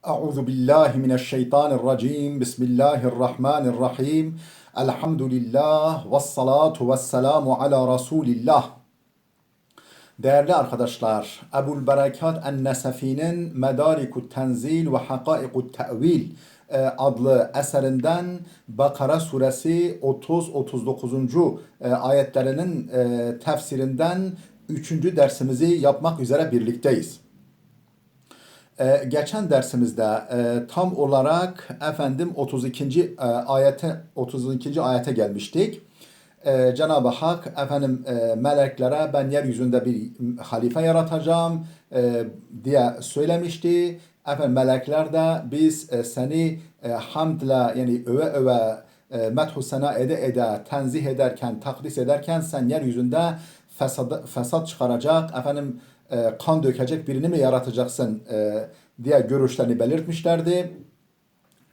Euzu billahi mineşşeytanirracim. Bismillahirrahmanirrahim. Elhamdülillah ve salatu ve selamu ala Resulillah. Değerli arkadaşlar, Ebul Berekat en-Nesefi'nin Medarikut Tenzil ve Hakaikut Te'vil adlı eserinden Bakara suresi 30-39. Ayetlerinin tefsirinden 3. dersimizi yapmak üzere birlikteyiz. Geçen dersimizde tam olarak 32. ayete gelmiştik. Cenab-ı Hak meleklere ben yeryüzünde bir halife yaratacağım diye söylemişti. Melekler de biz seni hamdle yani öve öve methu sena ede tenzih ederken, takdis ederken sen yeryüzünde fesat çıkaracak, kan dökecek birini mi yaratacaksın diye görüşlerini belirtmişlerdi.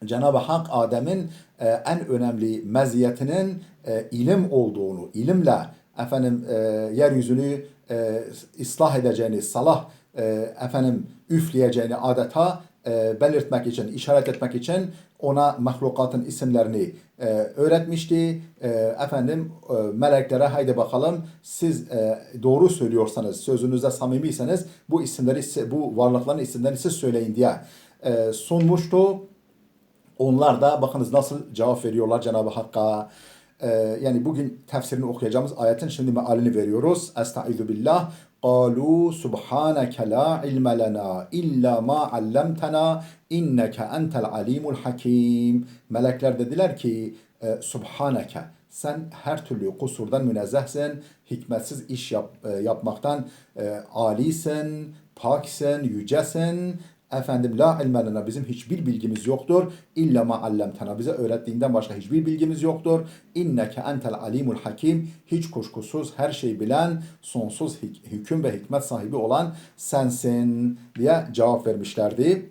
Cenab-ı Hak Adem'in en önemli meziyetinin ilim olduğunu, ilimle yeryüzünü ıslah edeceğini, üfleyeceğini adeta belirtmek için, işaret etmek için ona mahlukatın isimlerini öğretmişti. Meleklere haydi bakalım siz doğru söylüyorsanız, sözünüzde samimiyseniz bu isimleri, bu varlıkların isimlerini siz söyleyin diye sunmuştu. Onlar da bakınız nasıl cevap veriyorlar Cenab-ı Hakk'a. Yani bugün tefsirini okuyacağımız ayetin şimdi mealini veriyoruz. Estaizu billah. قالوا سبحانك لا علم لنا إلا ما علمتنا إنك أنت العليم الحكيم. Melekler dediler ki Subhaneke sen her türlü kusurdan münezzehsin, hikmetsiz iş yapmaktan alisin, paksin, yücesin. La ilme lena bizim hiçbir bilgimiz yoktur. İlla ma allamtena bize öğrettiğinden başka hiçbir bilgimiz yoktur. İnneke entel alimul hakim hiç kuşkusuz her şeyi bilen, sonsuz hüküm ve hikmet sahibi olan sensin diye cevap vermişlerdi.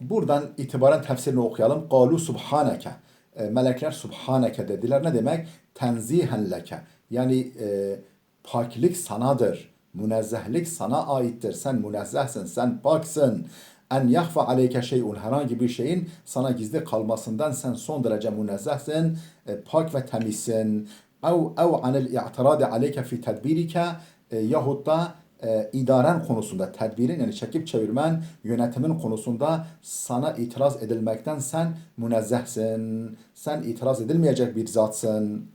Buradan itibaren tefsirini okuyalım. Kalu subhaneke. Melekler subhaneke dediler. Ne demek? Tenzihen leke. Yani paklik sanadır. Münezzehlik sana aittir. Sen münezzehsin, sen paksın. En yahfa aleyke şeyun herhangi bir şeyin sana gizli kalmasından sen son derece münezzehsin, pak ve temizsin. Ev anil i'tiradi aleyke fi tedbirike yahut da idaren konusunda, tedbirin yani çekip çevirmen, yönetimin konusunda sana itiraz edilmekten sen münezzehsin. Sen itiraz edilmeyecek bir zatsın.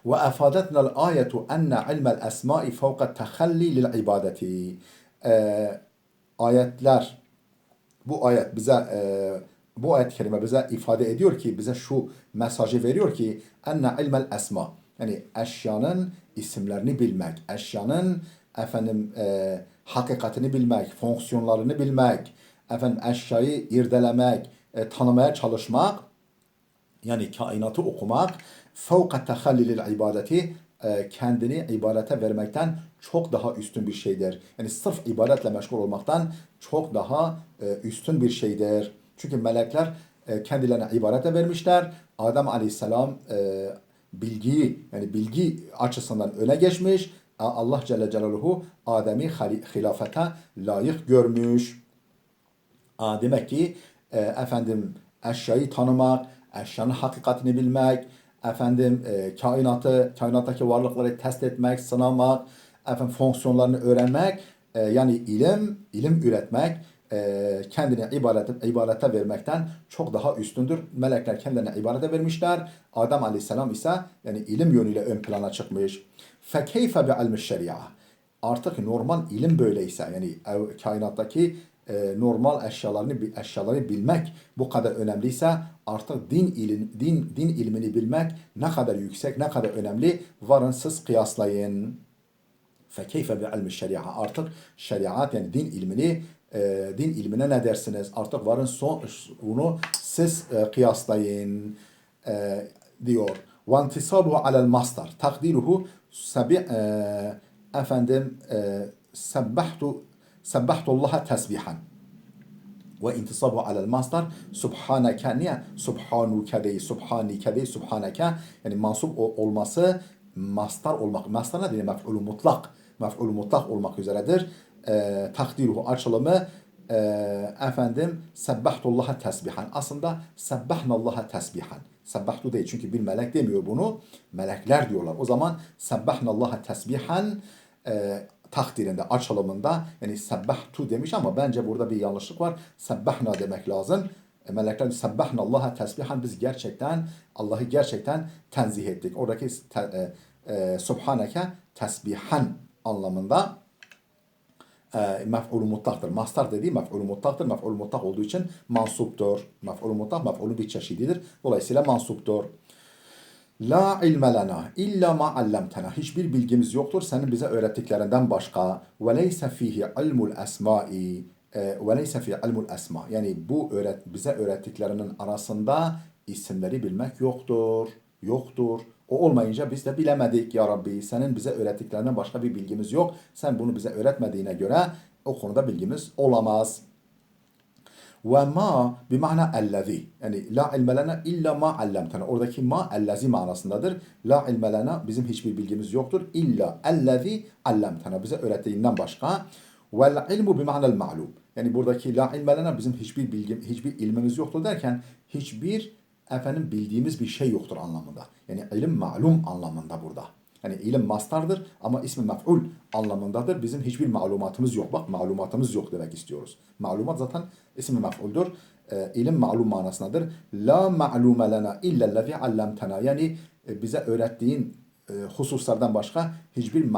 Ve efadetnel ayetu enne ilmel esmai fevkat tehalli lil ibadeti. Ayetler, bu ayet bize bu ayet kelime bize ifade ediyor ki, bize şu mesajı veriyor ki enne ilmel esma yani eşyanın isimlerini bilmek, eşyanın hakikatini bilmek, fonksiyonlarını bilmek, eşyayı irdelemek, tanımaya çalışmak, yani kainatı okumak, fevka tehallilil ibadeti kendini ibadete vermekten çok daha üstün bir şeydir. Yani sırf ibadetle meşgul olmaktan çok daha üstün bir şeydir. Çünkü melekler kendilerine ibadete vermişler. Adem Aleyhisselam bilgi açısından öne geçmiş. Allah Celle Celaluhu Adem'i hilafete layık görmüş. Demek ki eşyayı tanımak, eşyanın hakikatini bilmek, kainattaki varlıkları test etmek, sınamak, fonksiyonlarını öğrenmek, yani ilim üretmek, kendine ibadete vermekten çok daha üstündür. Melekler kendilerine ibadete vermişler. Adem Aleyhisselam ise yani ilim yönüyle ön plana çıkmış. Fekeyfe bi'ilmiş şeria. Artık normal ilim böyleyse yani kainattaki normal eşyaları bilmek bu kadar önemliyse artık din ilmini bilmek ne kadar yüksek, ne kadar önemli varın siz kıyaslayın. Fekeyfe bi ilmi şeria. Artık şeriat yani din ilmine ne dersiniz? Artık varın bunu siz kıyaslayın diyor. Ve intisabuhu alel mastar. Takdiruhu efendim sebbahtu Sebbahtullah tesbihan. Ve intisabu alel mastar subhaneke niye? Subhanuke değil, subhanike değil, subhaneke. Yani mansup olması mastar olmak. Mastar ne diyor? Mef'ulü mutlak. Mef'ulü mutlak olmak üzeredir. Takdiruhu açılımı efendim sebbahtullaha tesbihan. Aslında sebbahnallaha tesbihan. Sebbahtu değil çünkü bir melek demiyor bunu. Melekler diyorlar. O zaman sebbahnallaha tesbihan takdirinde, açılımında yani sebbahtu demiş ama bence burada bir yanlışlık var. Sebbahna demek lazım. Melekler sebbahnallaha tesbihan, biz gerçekten Allah'ı gerçekten tenzih ettik. Oradaki subhaneke tesbihan anlamında mef'ulü mutlaktır. Mastar dediği mef'ulü mutlaktır. Mef'ulü mutlak olduğu için mansuptur. Mef'ulü mutlak mef'ulü bir çeşididir. Dolayısıyla mansuptur. La ilme lena illa ma allamtena. Hiçbir bilgimiz yoktur senin bize öğrettiklerinden başka. Ve leyse fihi ilmul esmai. Ve leyse fihi ilmul esma. Yani bu bize öğrettiklerinin arasında isimleri bilmek yoktur. Yoktur. O olmayınca biz de bilemedik ya Rabbi. Senin bize öğrettiklerinden başka bir bilgimiz yok. Sen bunu bize öğretmediğine göre o konuda bilgimiz olamaz. Ve ma bir mana ellezî. Yani la ilme lena illa ma allamtena. Oradaki ma ellezî manasındadır. La ilme lena bizim hiçbir bilgimiz yoktur. İlla ellezî allamtena. Bize öğrettiğinden başka. Vel ilmu bir mana'l ma'lum. Yani buradaki la ilme lena bizim hiçbir ilmimiz yoktur derken hiçbir bildiğimiz bir şey yoktur anlamında. Yani ilim ma'lum anlamında burada. Yani ilim mastardır ama ismi mef'ul anlamındadır. Bizim hiçbir malumatımız yok. Bak malumatımız yok demek istiyoruz. Malumat zaten ismi mef'uldür. İlim ma'lum manasındadır. La ma'lume lena illellezî allamtena. Yani bize öğrettiğin hususlardan başka hiçbir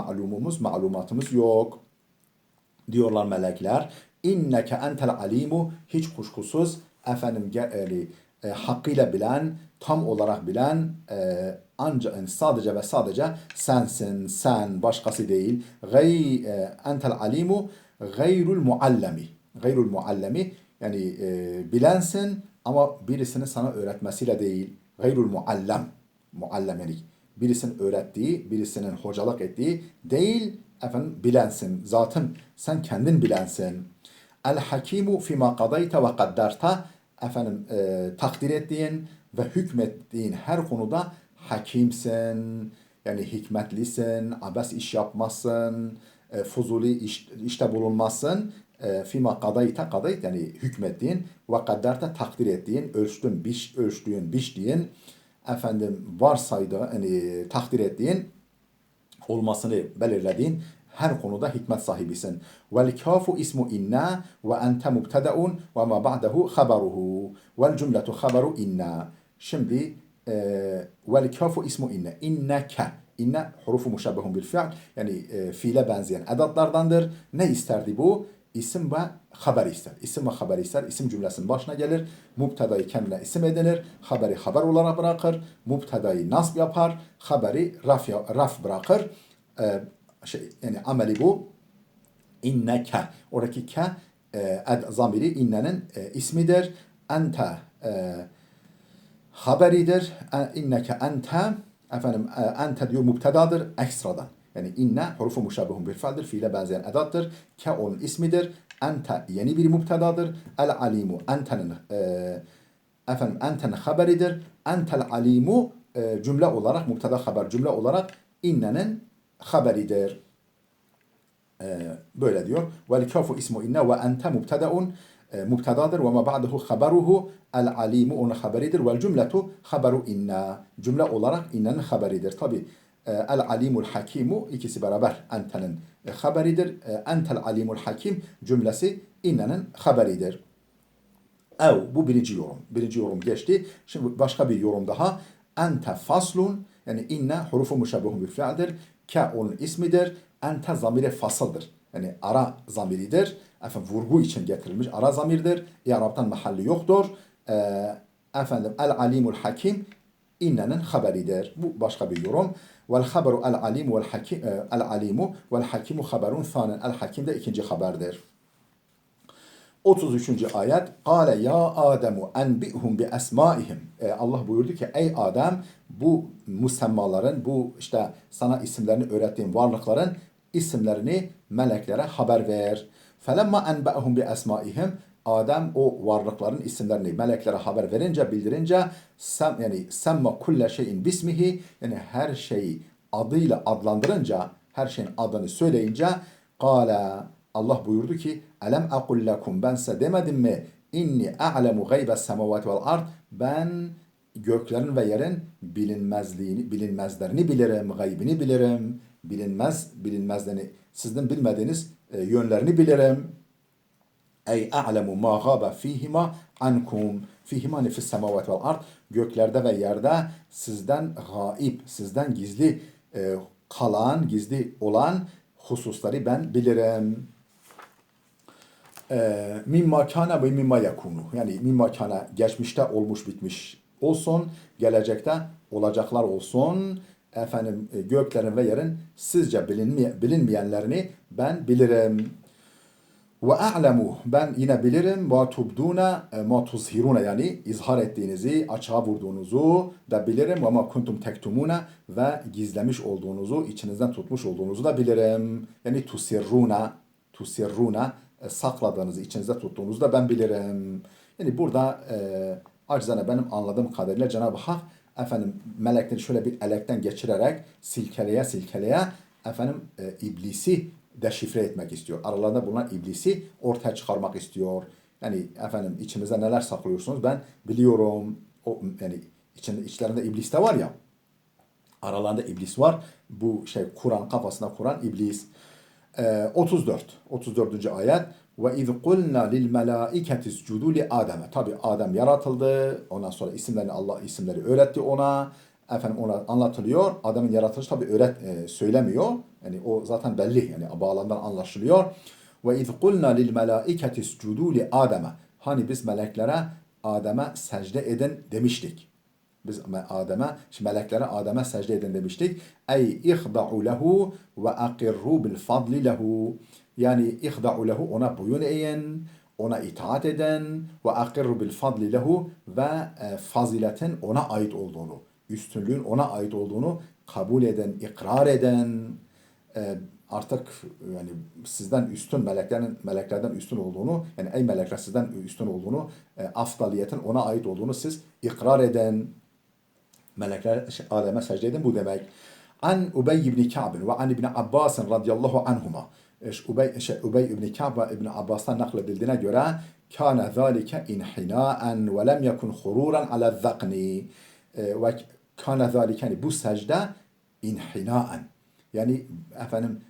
malumatımız yok. Diyorlar melekler. İnneke entel alimu, hiç kuşkusuz hakkıyla bilen, tam olarak bilen ancak sadece ve sadece sensin, sen başkası değil. Entel alimu gayrul muallemi. Gayrul muallemi yani bilensin ama birisinin sana öğretmesiyle değil. Gayrul muallem. Muallemelik. Birisinin öğrettiği, birisinin hocalık ettiği değil, bilensin. Zaten sen kendin bilensin. El hakimu fima kadayte ve kadderta. Takdir ettiğin ve hükmettiğin her konuda hakimsin. Yani hikmetlisin, abes iş yapmazsın, fuzuli işte bulunmazsın. Fima kadayte, kadayt yani hükmettiğin ve kadderta takdir ettiğin, ölçtüğün, biçtiğin, varsaydı yani takdir ettiğin, olmasını belirlediğin her konuda hikmet sahibisin. Vel kafu ismu inna ve ente mubteda'un ve ma ba'dahu haberuhu. Vel cümletu haberu inna. Şimdi vel kafu ismu inna. İnneke. İnne hurufu muşabbehun bil fi'l. Yani fiile benzeyen edatlardandır. Ne isterdi bu? İsim ve haber ister. İsim ve haber ister. İsim cümlesinin başına gelir. Mubtedayı kendine isim edinir. Haberi haber olarak bırakır. Mubtedayı nasb yapar. Haberi raf bırakır. Yani ameli bu. İnneke. Oradaki ke zamiri innenin ismidir. Ente haberidir. İnneke ente ente diyor mubtedadır ekstradan. Yani inne hurufu muşabbehun bil fi'ldir. Fiile benzeyen edattır. Ke onun ismidir. Ente yeni bir mubtedadır. El alimu entenin haberidir. Entel alimu cümle olarak mubtada haber cümle olarak innenin haberidir. Böyle diyor. Vel kafu ismu inne ve ente mubteda'un mubtedadır ve ma ba'dahu haberuhu el alimu onun haberidir vel cümletu haberu inna. Cümle olarak innenin haberidir. Tabi el alimul hakimu ikisi beraber entenin haberidir. Entel alimul hakim cümlesi innenin haberidir. Bu birinci yorum. Birinci yorum geçti. Şimdi başka bir yorum daha. Ente faslun yani inne hurufu muşabbehun bil fi'ldir. Ke onun ismidir. Ente zamiri fasıldır. Yani ara zamiridir. Vurgu için getirilmiş ara zamirdir. İ'rab'tan mahalli yoktur. El alimul hakim innenin haberidir. Bu başka bir yorum. Vel haberu el alimu vel hakim el alimu vel hakimu haberun thanen. El hakim de ikinci haberdir. 33. ayet. Kâle ya Ademu enbi'hum bi esmaihim. Allah buyurdu ki ey Adem bu musemmaların, bu işte sana isimlerini öğrettiğim varlıkların isimlerini meleklere haber ver. Felemma enbe'hum bi esmaihim. Adem o varlıkların isimlerini meleklere haber verince, bildirince yani semma kulle şeyin bismihi yani her şeyi adıyla adlandırınca, her şeyin adını söyleyince kâle Allah buyurdu ki Elem akul lekum, ben size demedim mi? İnni a'lemu gaybe semavati vel ard, ben göklerin ve yerin bilinmezlerini bilirim, gaybini bilirim, bilinmezlerini, sizin bilmediğiniz yönlerini bilirim. Ey a'lemu ma gâbe fîhima ankum. Fîhima ne fis semavati vel ard. Göklerde ve yerde sizden gaib, sizden gizli kalan, gizli olan hususları ben bilirim. Mimma kâne ve mimma yakunu. Yani mimma kâne geçmişte olmuş bitmiş olsun, gelecekte olacaklar olsun. Efendim göklerin ve yerin sizce bilinmeyenlerini ben bilirim. Ve a'lemu, ben yine bilirim, ma tubduna ma tuzhiruna, yani izhar ettiğinizi, açığa vurduğunuzu da bilirim. Ve ma kuntum tektumuna, ve gizlemiş olduğunuzu, içinizden tutmuş olduğunuzu da bilirim. Yani tusirruna, sakladığınızı, içinizde tuttuğunuzu da ben bilirim. Yani burada acizane benim anladığım kadarıyla Cenab-ı Hak efendim melekleri şöyle bir elekten geçirerek silkeleye efendim iblisi deşifre etmek istiyor. Aralarında bulunan iblisi ortaya çıkarmak istiyor. Yani efendim içinizde neler saklıyorsunuz ben biliyorum. O yani içlerinde iblis de var ya. Aralarında iblis var. Bu Kur'an kafasına kuran iblis. 34. ayet. Ve iz kulna lil melaiketi iscudu li Adem'e. Tabi Adem yaratıldı. Ondan sonra Allah isimleri öğretti ona. Efendim ona anlatılıyor. Adem'in yaratılışı tabi söylemiyor. Yani o zaten belli. Yani bağlamdan anlaşılıyor. Ve iz kulna lil melaiketi iscudu li Adem'e. Hani biz meleklere Adem'e secde edin demiştik. Biz meleklere Adem'e secde edin demiştik. Ey ihda'u lehu ve akirru bil fadli lehu. Yani ihda'u lehu, ona boyun eğin, ona itaat edin, ve akirru bil fadli lehu, ve faziletin ona ait olduğunu, üstünlüğün ona ait olduğunu kabul eden, ikrar eden, artık yani sizden üstün, meleklerden üstün olduğunu, yani ey melekler sizden üstün olduğunu, afdaliyetin ona ait olduğunu siz ikrar eden, melekler Adem'e secde edin, bu demek. An Ubey ibn Ka'b ve an İbn Abbas radıyallahu anhuma. Ubey ibn Ka'b ve İbn Abbas'tan nakledildiğine göre kana zalike inhinaen ve lem yekun hururan ala zakni. Ve kana zalike, yani bu secde inhinaen, yani efendim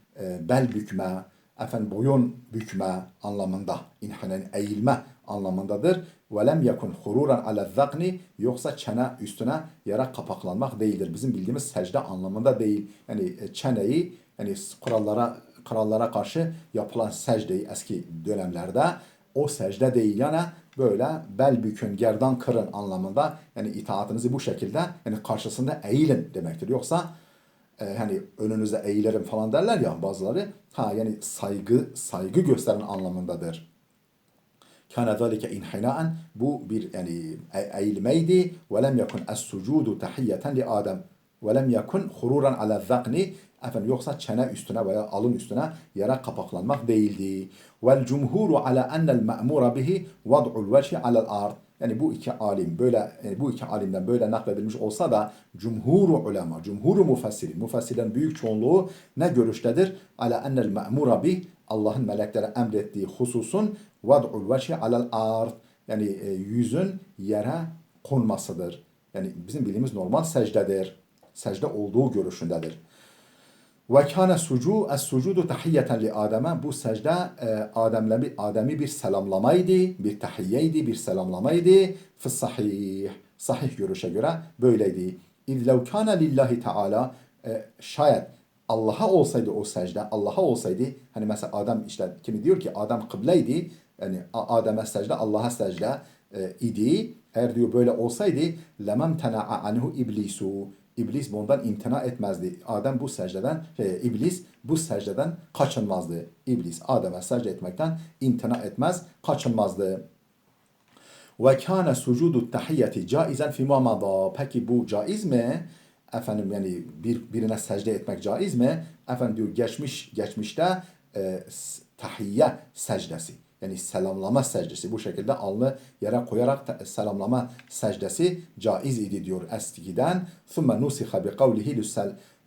bel bükme, efendim boyun bükme anlamında, inhinen eğilme anlamındadır. Ve lem yekun hururan ala zakni, yoksa çene üstüne yere kapaklanmak değildir. Bizim bildiğimiz secde anlamında değil. Yani çeneyi, yani krallara karşı yapılan secdeyi eski dönemlerde, o secde değil, yani böyle bel bükün, gerdan kırın anlamında, yani itaatınızı bu şekilde, yani karşısında eğilin demektir. Yoksa hani önünüze eğilerim falan derler ya bazıları. Yani saygı gösteren anlamındadır. Kana zalike inhinaen, bu bir yani eğilmeydi. Ve lem yekun es-sucudu tahiyyeten li Adem. Ve lem yekun hururan ala zakni, efendim yoksa çene üstüne veya alın üstüne yere kapaklanmak değildi. Vel cumhuru ala ennel ma'mura bihi vad'ul veci alel ard. Yani bu iki alimden böyle nakledilmiş olsa da cumhuru mufassirin büyük çoğunluğu ne görüştedir? Ala ennel ma'mura bih, Allah'ın meleklere emrettiği hususun vad'ul veci alel ard, yani yüzün yere konmasıdır. Yani bizim bildiğimiz normal secdedir. Secde olduğu görüşündedir. Ve kâne sucudu tahiyyeten li Adem'e. Bu secde Adem'i bir selamlamaydı, bir tahiyyeydi, bir selamlamaydı. Fıssahih. Sahih görüşe göre böyleydi. İz lev kâne lillahi teâlâ, şayet Allah'a olsaydı o secde, Allah'a olsaydı, hani mesela Adem, işte kimi diyor ki Adem kıbleydi, yani Adem'e secde, Allah'a secde idi. Eğer diyor böyle olsaydı, lemem tena'a anhu iblisu. İblis bundan imtina etmezdi. İblis bu secdeden kaçınmazdı. İblis Adem'e secde etmekten imtina etmez, kaçınmazdı. Ve kâne sucudu tahiyyeti caizen fîmâ madâ. Peki bu caiz mi? Efendim yani birine secde etmek caiz mi? Efendim diyor geçmişte tahiyye secdesi, yani selamlama secdesi, bu şekilde alnı yere koyarak selamlama secdesi caiz idi diyor eskiden. ثُمَّ نُسِخَ بِقَوْلِهِ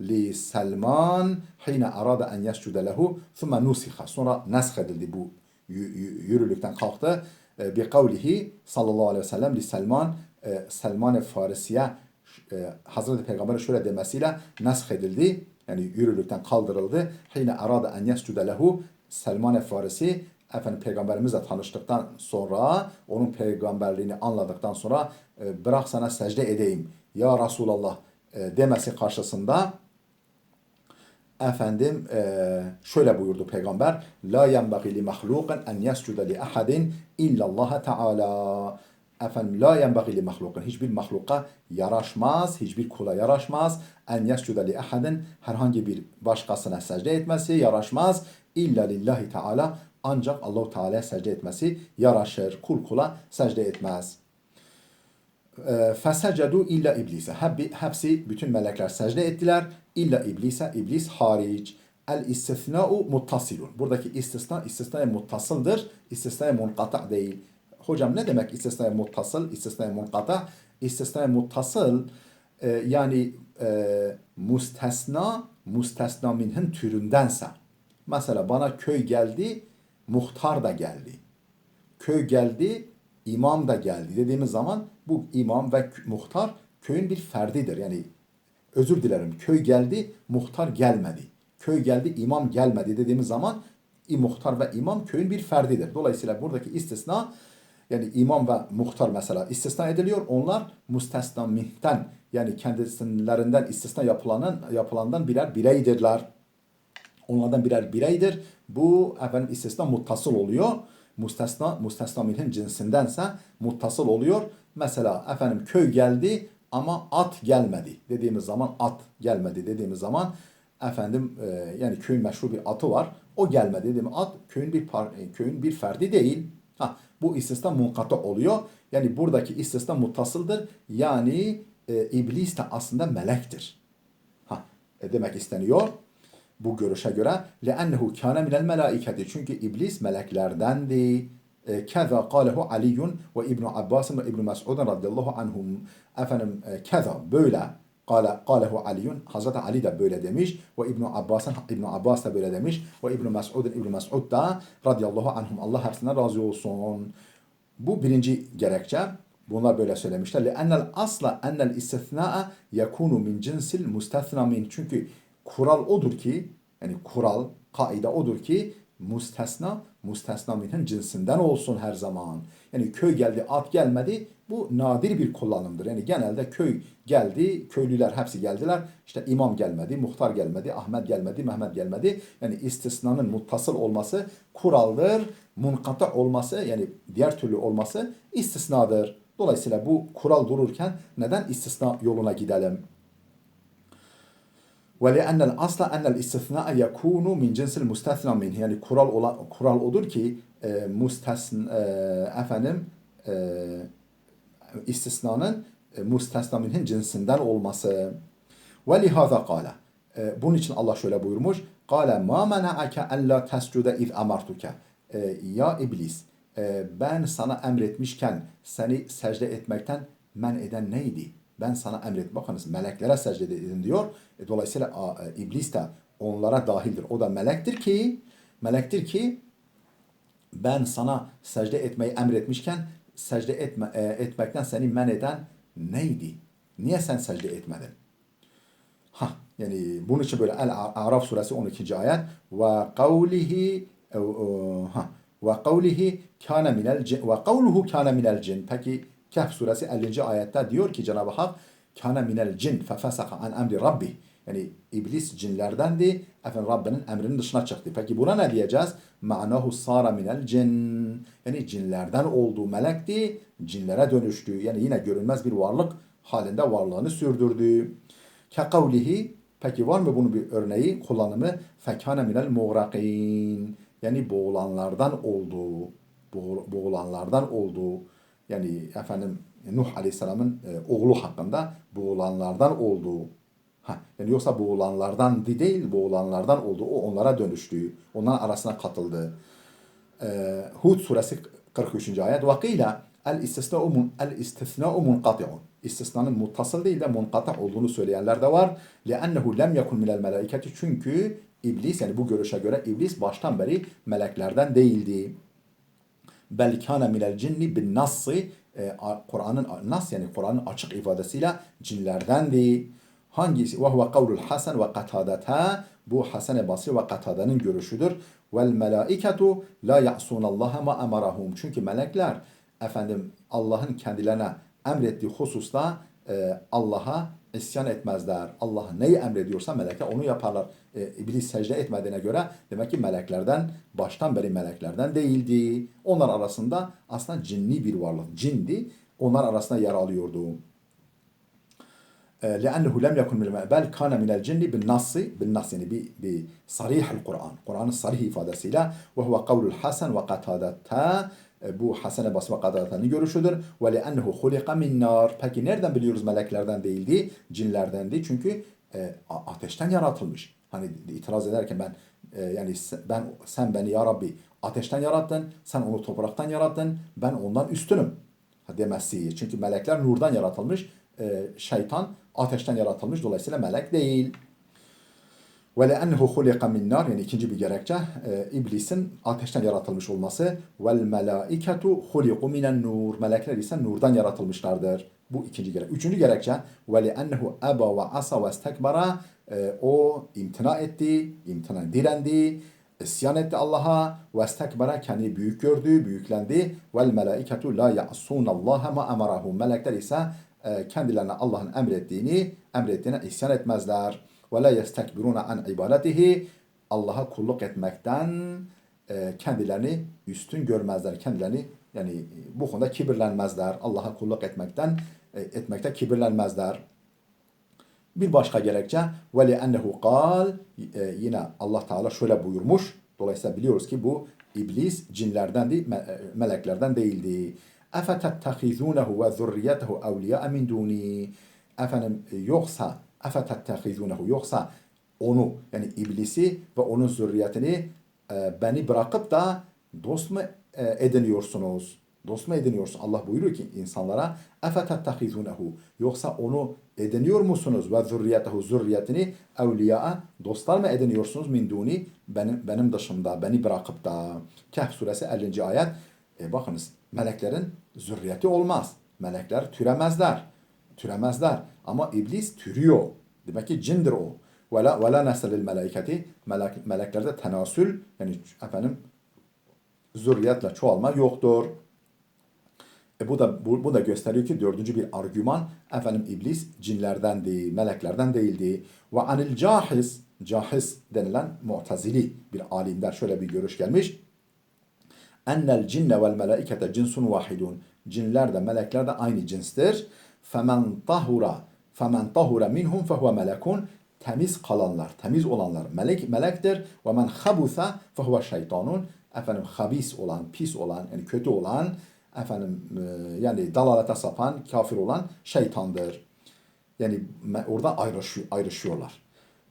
لِسَلْمَانَ حِينَ أَرَادَ أَنْ يَسْجُدَ لَهُ ثُمَّ نُسِخَ. Sonra nesk edildi bu yürürlükten kalktı. Bi kavlihi sallallahu aleyhi ve sellem li Selman, Selman-ı Farisi'ye Hazreti Peygamber'in şöyle demesiyle nesh edildi. Yani yürürlükten kaldırıldı. Hine arada en yescude lehu, Selman-ı Farisi Peygamberimizle tanıştıktan sonra, onun peygamberliğini anladıktan sonra bırak sana secde edeyim ya Resulallah demesi karşısında şöyle buyurdu Peygamber: La yenbaghi li mahluqin en yescude li ahadin illallah Teala. La yenbaghi li mahluqin, hiçbir mahluka yaraşmaz, hiçbir kula yaraşmaz. En yescude li ahadin, herhangi bir başkasına secde etmesi yaraşmaz. İlla lillahi Teala, ancak Allah-u Teala'ya secde etmesi yaraşır. Kul kula secde etmez. Fesecedu illa iblise. Hepsi, bütün melekler secde ettiler. İlla iblise, iblis hariç. El istisna'u muttasilun. Buradaki istisna muttasıldır. İstisna munkata değil. Hocam ne demek istisna muttasıl, istisna munkata? İstisna muttasıl yani müstesna minhin türündense. Mesela bana köy geldi, muhtar da geldi. Köy geldi, imam da geldi dediğimiz zaman bu imam ve muhtar köyün bir ferdidir. Yani özür dilerim, köy geldi, muhtar gelmedi. Köy geldi, imam gelmedi dediğimiz zaman muhtar ve imam köyün bir ferdidir. Dolayısıyla buradaki istisna, yani imam ve muhtar mesela istisna ediliyor. Onlar müstesna minhten, yani kendilerinden istisna yapılandan birer bireydirler. Onlardan birer bireydir. Bu istisna muttasıl oluyor. Müstesna minhin cinsindense muttasıl oluyor. Mesela köy geldi ama at gelmedi dediğimiz zaman, yani köyün meşhur bir atı var. O gelmedi dediğimiz at köyün bir ferdi değil. Bu istisna munkata oluyor. Yani buradaki istisna muttasıldır. Yani iblis de aslında melektir. Demek isteniyor. Bu görüşe göre لَأَنَّهُ كَانَ مِنَ الْمَلَائِكَةِ, çünkü iblis meleklerdendi. Keza kâlehu Aliyyun ve İbn Abbas ve İbn Mes'ud radıyallahu anhum. Keza böyle kâlehu Aliyyun, Hazreti Ali de böyle demiş ve İbn Abbas da böyle demiş ve İbn Mes'ud da radıyallahu anhum, Allah hepsinden razı olsun. Bu birinci gerekçe. Bunlar böyle söylemişler. لَأَنَّ الْأَصْلَ أَنَّ الْاِسْتِثْنَاءَ يَكُونُ مِنْ جِنْسِ الْمُسْتَثْنَى مِنْ, çünkü kural odur ki, yani kaide odur ki müstesna minhin cinsinden olsun her zaman. Yani köy geldi, at gelmedi. Bu nadir bir kullanımdır. Yani genelde köy geldi, köylüler hepsi geldiler. İşte imam gelmedi, muhtar gelmedi, Ahmet gelmedi, Mehmet gelmedi. Yani istisnanın muttasıl olması kuraldır. Munkata olması, yani diğer türlü olması istisnadır. Dolayısıyla bu kural dururken neden istisna yoluna gidelim? وَلِأَنَّ الْأَصْلَ أَنَّ الْاِسْتِثْنَاءَ يَكُونُ مِنْ جِنْسِ الْمُسْتَثْنَى مِنْهِ, yani kural odur ki istisnanın müstesna minhin cinsinden olması. وَلِهَذَا قَالَ, bunun için Allah şöyle buyurmuş: قَالَ مَا مَنَعَكَ أَلَّا تَسْجُدَ اِذْ أَمَرْتُكَ. Ya iblis, ben sana emretmişken seni secde etmekten men eden neydi? Ben sana emret. Bakınız, meleklere secde edin diyor. Dolayısıyla iblis de onlara dahildir. O da melektir ki ben sana secde etmeyi emretmişken secde etmekten seni men eden neydi? Niye sen secde etmedin? Yani bunun için böyle El-A'raf suresi 12. ayet ve kavlihi kana minel cin ve kavluhu kana minel cin. Peki Kehf suresi 50. ayette diyor ki Cenab-ı Hak kana minel cin fefesaka an emri rabbi. Yani iblis cinlerdendi. Rabbinin emrinin dışına çıktı. Peki buna ne diyeceğiz? Ma'nahu sara minel cin. Yani cinlerden olduğu melekti. Cinlere dönüştü. Yani yine görünmez bir varlık halinde varlığını sürdürdü. Kekavlihi, peki var mı bunun bir örneği, kullanımı? Fekâne minel muğrakîn. Yani boğulanlardan olduğu. Yani Nuh Aleyhisselam'ın oğlu hakkında boğulanlardan olduğu. Yani yoksa boğulanlardan değil, boğulanlardan olduğu. O onlara dönüştü. Onların arasına katıldı. Hud suresi 43. ayet. Vakıyla el-istisna'u munkati'un. İstisnanın muttasıl değil de munkata olduğunu söyleyenler de var. لَأَنَّهُ لَمْ يَكُنْ مِنَ الْمَلَائِكَةِ, çünkü iblis, yani bu görüşe göre iblis baştan beri meleklerden değildi. Bel kana minel cinni bin nassı. Kur'an'ın nas yani Kur'an'ın açık ifadesiyle cinlerdendi. Hangisi? Ve huve kavlul Hasan ve Katadata. Bu Hasan-ı Basri ve Katada'nın görüşüdür. Vel melaiketu la ya'sunallaha ma emarahum. Çünkü melekler Allah'ın kendilerine emrettiği hususta Allah'a isyan etmezler. Allah neyi emrediyorsa melekler onu yaparlar. İblis secde etmediğine göre demek ki meleklerden, baştan beri meleklerden değildi. Onlar arasında aslında cinni bir varlık. Cindi. Onlar arasında yer alıyordu. لأنه لم يكن من الماء بل كان من الجن بالنص يعني بصريح القرآن Kur'an'ın sarih ifadesiyle ve huve kavlul Hasan ve Katadata bu Hasan-ı Basri ve Katada'nın görüşüdür. Ve li'ennehu hulika min nar. Peki nereden biliyoruz meleklerden değildi? Cinlerdendi. Çünkü ateşten yaratılmış. Hani itiraz ederken sen beni ya Rabbi ateşten yarattın. Sen onu topraktan yarattın. Ben ondan üstünüm. Demesi. Çünkü melekler nurdan yaratılmış. Şeytan ateşten yaratılmış. Dolayısıyla melek değil. Ve le'ennehu hulika min nar yani ikinci bir gerekçe iblisin ateşten yaratılmış olması. Vel melaiketu huliku minen nur. Melekler ise nurdan yaratılmışlardır. Bu ikinci gerekçe. Üçüncü gerekçe ve le'ennehu eba ve asa ve istekbara o imtina etti, direndi, isyan etti Allah'a ve istekbara kendini büyük gördü, büyüklendi. Vel melaiketu la ya'sunallaha ma emarahum. Melekler ise kendilerine Allah'ın emrettiğine isyan etmezler. Ve la yestekbiruna an ibadetihi. Allah'a kulluk etmekten kendilerini üstün görmezler. Kendilerini yani bu konuda kibirlenmezler. Allah'a kulluk etmekte kibirlenmezler. Bir başka gerekçe ve li'ennehu kal yine Allah Teala şöyle buyurmuş. Dolayısıyla biliyoruz ki bu iblis cinlerdendi, meleklerden değildi. Efetettehizunehu ve zurriyetehu evliya min duni. Yoksa onu yani iblisi ve onun zürriyetini beni bırakıp da dost mu ediniyorsunuz? Dost mu ediniyorsun? Allah buyuruyor ki insanlara efetettehizunehu yoksa onu ediniyor musunuz ve zürriyetini evliya dostlar mı ediniyorsunuz min duni benim dışımda beni bırakıp da Kehf suresi 50. ayet bakınız meleklerin zürriyeti olmaz. Melekler türemezler ama iblis türüyor. Demek ki cindir o. Ve la neselil melaiketi meleklerde tenasül yani zürriyetle çoğalma yoktur. Bu da gösteriyor ki dördüncü bir argüman iblis cinlerdendi, meleklerden değildi. Ve anil cahiz denilen mu'tazili bir alimden şöyle bir görüş gelmiş. Ennel cinne vel melaikete cinsun vahidun. Cinler de melekler de aynı cinstir. Femen tahura minhum fehuve melekun. Temiz kalanlar, temiz olanlar melektir. Ve men habusa fehuve şeytanun. Habis olan, pis olan, yani kötü olan, yani dalalete sapan, kafir olan şeytandır. Yani orada ayrışıyorlar.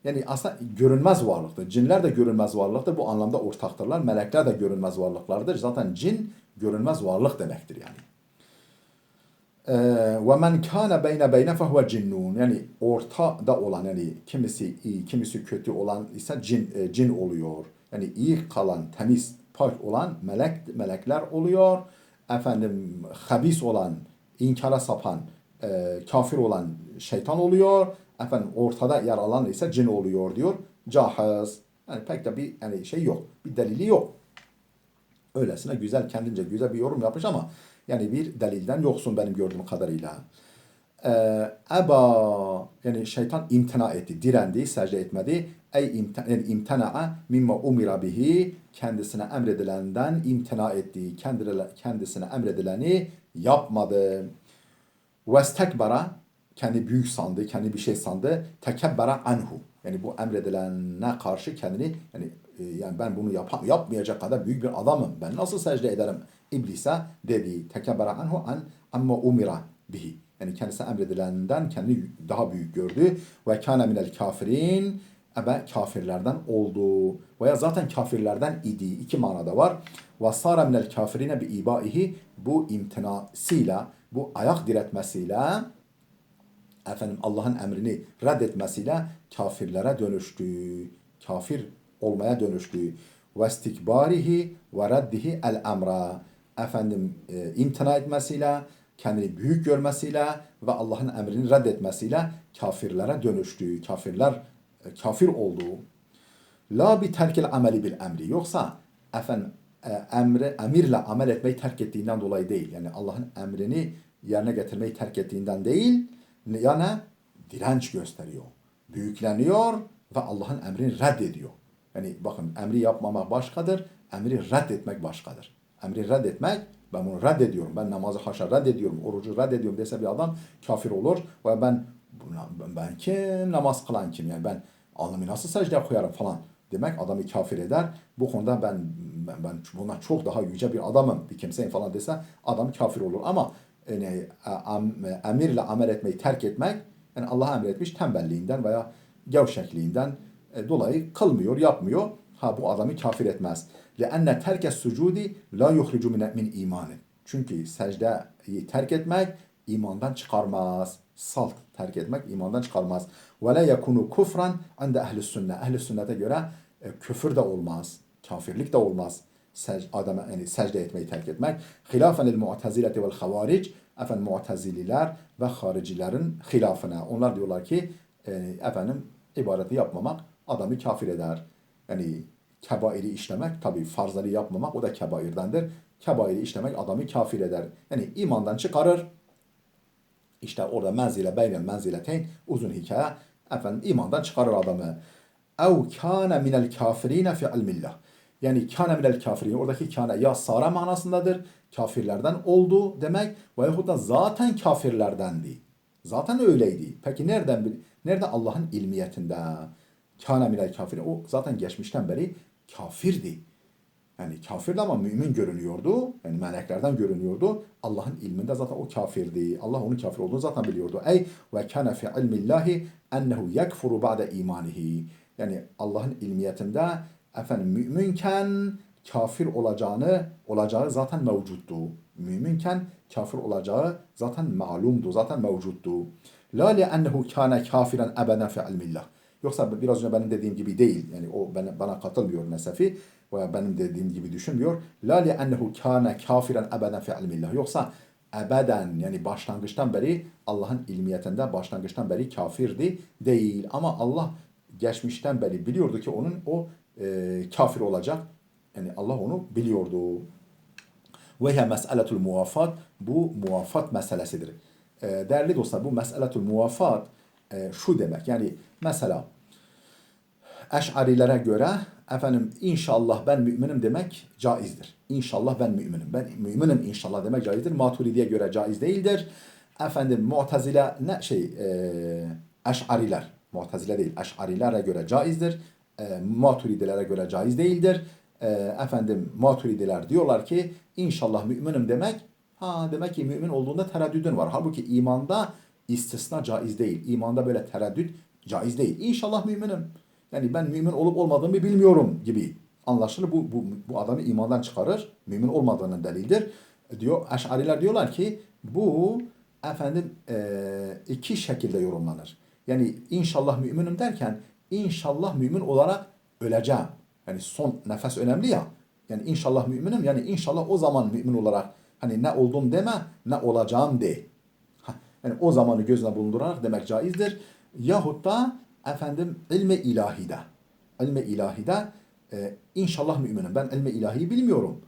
Yani aslında görünmez varlıktır. Cinler de görünmez varlıktır. Bu anlamda ortaktırlar. Melekler de görünmez varlıklardır. Zaten cin görünmez varlık demektir yani. Ve men kana beyne fehuve cinnun. Yani ortada olan yani kimisi iyi, kimisi kötü olan ise cin oluyor. Yani iyi kalan, temiz, pak olan melekler oluyor. Habis olan, inkara sapan, kafir olan şeytan oluyor. Ortada yer alan ise cin oluyor diyor. Cahiz. Yani pek de bir şey yok. Bir delili yok. Öylesine kendince güzel bir yorum yapmış ama yani bir delilden yoksun benim gördüğüm kadarıyla. Eba yani şeytan imtina etti, direndi, secde etmedi. İmtena'a mimma umira bihi kendisine emredilenden imtina etti. Kendisine emredileni yapmadı. Vestekbara kendi büyük sandı, kendi bir şey sandı. Tekebbera anhu. Yani bu emredilene karşı kendini yani ben bunu yapmayacak kadar büyük bir adamım. Ben nasıl secde ederim iblise dedi. Tekebbera anhu amma umira bihi. Yani kendisine emredilenden kendini daha büyük gördü. Ve kâne minel kafirin. Kafirlerden oldu. Veya zaten kafirlerden idi. İki manada var. Ve sâre minel kafirine bi ibaihi. Bu imtinasıyla, bu ayak diretmesiyle Allah'ın emrini reddetmesiyle kafirlere dönüştü. Kafir olmaya dönüştü. Ve istikbarihi ve reddihi el emra. imtina etmesiyle, kendini büyük görmesiyle ve Allah'ın emrini reddetmesiyle kafirlere dönüştü. Kafir oldu. La bi terkil ameli bil emri. Yoksa efendim emirle amel etmeyi terk ettiğinden dolayı değil. Yani Allah'ın emrini yerine getirmeyi terk ettiğinden değil. Yani direnç gösteriyor. Büyükleniyor ve Allah'ın emrini reddediyor. Yani bakın emri yapmamak başkadır, emri reddetmek başkadır. Emri reddetmek, ben bunu reddediyorum, ben namazı haşa reddediyorum, orucu reddediyorum dese bir adam kafir olur. Ve ben kim, namaz kılan kim? Yani ben alnımı nasıl secdeye koyarım falan demek adamı kafir eder. Bu konuda ben bundan çok daha yüce bir adamım, bir kimseyim falan dese adam kafir olur. Ama yani, emirle amel etmeyi terk etmek, yani Allah emretmiş tembelliğinden veya gevşekliğinden dolayı kılmıyor, yapmıyor. Bu adamı kafir etmez. لأن terk sucudi la yuhricu min imanı. Çünkü secdeyi terk etmek imandan çıkarmaz. Salt terk etmek imandan çıkarmaz. Ve la yekunu kufran inde ehli sünnet. Ehli sünnete göre küfür de olmaz, kafirlik de olmaz. Adama yani secde etmeyi terk etmek. Hilafen el mu'tezileti vel havaric. Mu'tezililer ve haricilerin hilafına. Onlar diyorlar ki ibadeti yapmamak adamı kafir eder. Yani kebairi işlemek, tabi farzları yapmamak o da kebairdendir. Kebairi işlemek adamı kafir eder. Yani imandan çıkarır. İşte orada menzile beynel menzileteyn, uzun hikaye. İmandan çıkarır adamı. Ev kâne minel kafirine fi ilmillah. Yani kâne minel kafirin. Oradaki kâne ya sara manasındadır. Kafirlerden oldu demek. Veyahut da zaten kafirlerdendi. Zaten öyleydi. Peki nerede Allah'ın ilmiyetinde? Kâne minel kafirin. O zaten geçmişten beri kafirdi. Yani kafirdi ama mümin görünüyordu. Yani meleklerden görünüyordu. Allah'ın ilminde zaten o kafirdi. Allah onun kafir olduğunu zaten biliyordu. Ey ve kana fi ilmillahi ennehu yekfuru ba'de imanihi. Yani Allah'ın ilmiyetinde müminken kafir olacağı zaten mevcuttu. Müminken kafir olacağı zaten malumdu, zaten mevcuttu. La li ennehu kana kafiran ebeden fi ilmillah. Yoksa biraz önce benim dediğim gibi değil. Yani o bana katılmıyor Nesefi veya benim dediğim gibi düşünmüyor. La li ennehu kana kafiran ebeden fi ilmillah. Yoksa ebeden yani başlangıçtan beri Allah'ın ilmiyetinde başlangıçtan beri kafirdi değil. Ama Allah geçmişten beri biliyordu ki onun kafir olacak. Yani Allah onu biliyordu. Ve hiye mes'eletul muvafat. Bu muvafat meselesidir. Değerli dostlar bu mes'eletul muvafat şu demek. Yani mesela Eş'arilere göre inşallah ben müminim demek caizdir. İnşallah ben müminim. Ben müminim inşallah demek caizdir. Maturidiye göre caiz değildir. Mu'tezile Eş'ariler. Mu'tezile değil. Eş'arilere göre caizdir. Maturidilere göre caiz değildir. Maturidiler diyorlar ki inşallah müminim demek demek ki mümin olduğunda tereddüdün var. Halbuki imanda istisna caiz değil. İmanda böyle tereddüt caiz değil. İnşallah müminim. Yani ben mümin olup olmadığımı bilmiyorum gibi anlaşılır. Bu adamı imandan çıkarır. Mümin olmadığının delildir. Eş'ariler diyorlar ki bu iki şekilde yorumlanır. Yani inşallah müminim derken inşallah mümin olarak öleceğim. Yani son nefes önemli ya. Yani inşallah müminim yani inşallah o zaman mümin olarak ne oldum deme ne olacağım de. Yani o zamanı gözüne bulundurarak demek caizdir. Yahut da ilmi ilahide. İlmi ilahide inşallah müminim. Ben ilmi ilahiyi bilmiyorum.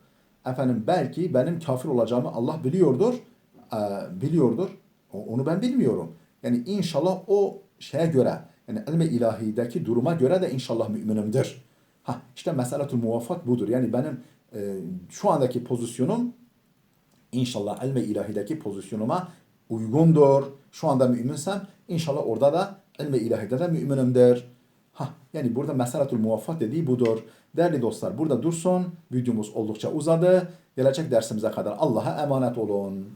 Belki benim kafir olacağımı Allah biliyordur. Biliyordur. Onu ben bilmiyorum. Yani inşallah o şeye göre yani ilmi ilahideki duruma göre de inşallah müminimdir. İşte meseletul muvafat budur. Yani benim şu andaki pozisyonum İnşallah ilmi ilahideki pozisyonuma uygundur. Şu anda müminsem inşallah orada da ilmi ilahide de müminimdir. Yani burada meseletul muvaffak dediği budur. Değerli dostlar burada dursun. Videomuz oldukça uzadı. Gelecek dersimize kadar Allah'a emanet olun.